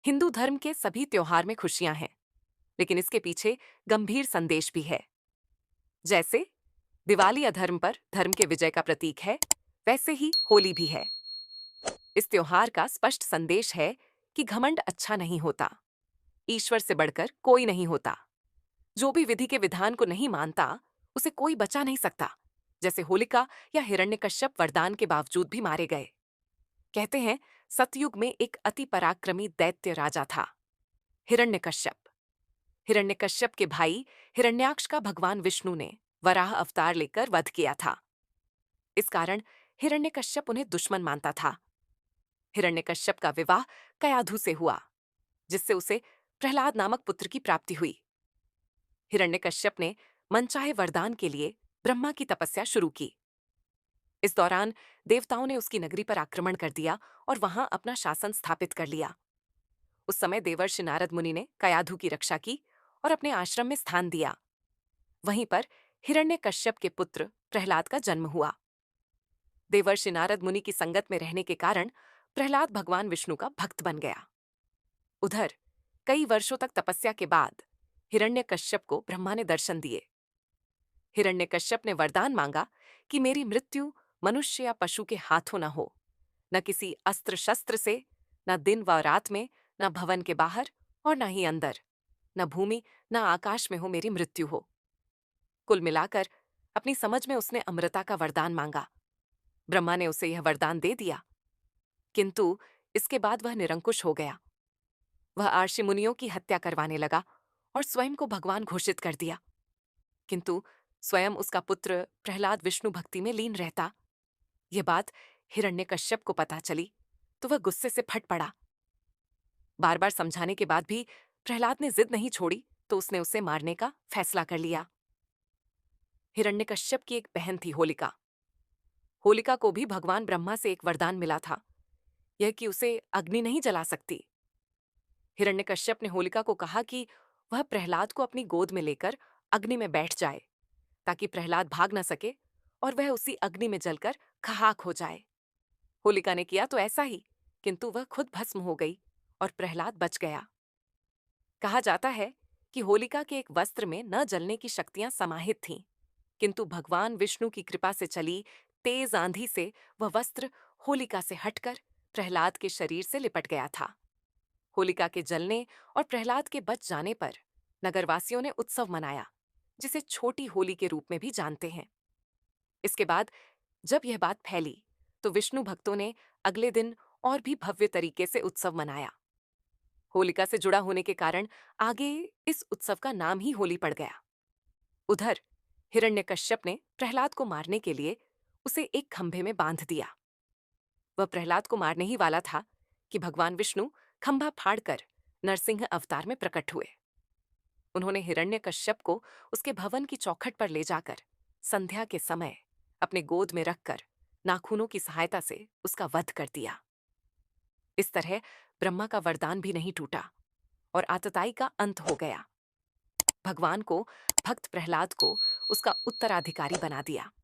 हिंदू धर्म के सभी त्योहार में खुशियां हैं, लेकिन इसके पीछे गंभीर संदेश भी है। जैसे दिवाली अधर्म पर धर्म के विजय का प्रतीक है, वैसे ही होली भी है। इस त्योहार का स्पष्ट संदेश है कि घमंड अच्छा नहीं होता, ईश्वर से बढ़कर कोई नहीं होता। जो भी विधि के विधान को नहीं मानता, उसे कोई बचा नहीं सकता। जैसे होलिका या हिरण्यकश्यप वरदान के बावजूद भी मारे गए। कहते हैं, सतयुग में एक अति पराक्रमी दैत्य राजा था, हिरण्यकश्यप। हिरण्यकश्यप के भाई हिरण्याक्ष का भगवान विष्णु ने वराह अवतार लेकर वध किया था। इस कारण हिरण्यकश्यप उन्हें दुश्मन मानता था। हिरण्यकश्यप का विवाह कयाधु से हुआ, जिससे उसे प्रहलाद नामक पुत्र की प्राप्ति हुई। हिरण्यकश्यप ने मनचाहे वरदान के लिए ब्रह्मा की तपस्या शुरू की। इस दौरान देवताओं ने उसकी नगरी पर आक्रमण कर दिया और वहां अपना शासन स्थापित कर लिया। उस समय देवर्षि नारद मुनि ने कयाधु की रक्षा की और अपने आश्रम में स्थान दिया। वहीं पर हिरण्यकश्यप के पुत्र प्रहलाद का जन्म हुआ। देवर्षि नारद मुनि की संगत में रहने के कारण प्रहलाद भगवान विष्णु का भक्त बन गया। उधर कई वर्षों तक तपस्या के बाद हिरण्यकश्यप को ब्रह्मा ने दर्शन दिए। हिरण्यकश्यप ने वरदान मांगा कि मेरी मृत्यु मनुष्य या पशु के हाथों न हो, न किसी अस्त्र शस्त्र से, न दिन व रात में, न भवन के बाहर और न ही अंदर, न भूमि न आकाश में हो मेरी मृत्यु हो। कुल मिलाकर अपनी समझ में उसने अमृता का वरदान मांगा। ब्रह्मा ने उसे यह वरदान दे दिया, किंतु इसके बाद वह निरंकुश हो गया। वह आर्षि मुनियों की हत्या करवाने लगा और स्वयं को भगवान घोषित कर दिया। किंतु स्वयं उसका पुत्र प्रहलाद विष्णु भक्ति में लीन रहता। यह बात हिरण्यकश्यप को पता चली तो वह गुस्से से फट पड़ा। बार बार समझाने के बाद भी प्रहलाद ने जिद नहीं छोड़ी तो उसने उसे मारने का फैसला कर लिया। हिरण्यकश्यप की एक बहन थी, होलिका। होलिका को भी भगवान ब्रह्मा से एक वरदान मिला था, यह कि उसे अग्नि नहीं जला सकती। हिरण्यकश्यप ने होलिका को कहा कि वह प्रहलाद को अपनी गोद में लेकर अग्नि में बैठ जाए, ताकि प्रहलाद भाग न सके और वह उसी अग्नि में जलकर खाक हो जाए। होलिका ने किया तो ऐसा ही, किंतु वह खुद भस्म हो गई और प्रहलाद बच गया। कहा जाता है कि होलिका के एक वस्त्र में न जलने की शक्तियां समाहित थीं, किंतु भगवान विष्णु की कृपा से चली तेज आंधी से वह वस्त्र होलिका से हटकर प्रहलाद के शरीर से लिपट गया था। होलिका के जलने और प्रहलाद के बच जाने पर नगरवासियों ने उत्सव मनाया, जिसे छोटी होली के रूप में भी जानते हैं। इसके बाद जब यह बात फैली तो विष्णु भक्तों ने अगले दिन और भी भव्य तरीके से उत्सव मनाया। होलिका से जुड़ा होने के कारण आगे इस उत्सव का नाम ही होली पड़ गया। उधर हिरण्यकश्यप ने प्रहलाद को मारने के लिए उसे एक खंभे में बांध दिया। वह प्रहलाद को मारने ही वाला था कि भगवान विष्णु खंभा फाड़कर नरसिंह अवतार में प्रकट हुए। उन्होंने हिरण्यकश्यप को उसके भवन की चौखट पर ले जाकर संध्या के समय अपने गोद में रखकर नाखूनों की सहायता से उसका वध कर दिया। इस तरह ब्रह्मा का वरदान भी नहीं टूटा और आतताई का अंत हो गया। भगवान को भक्त प्रहलाद को उसका उत्तराधिकारी बना दिया।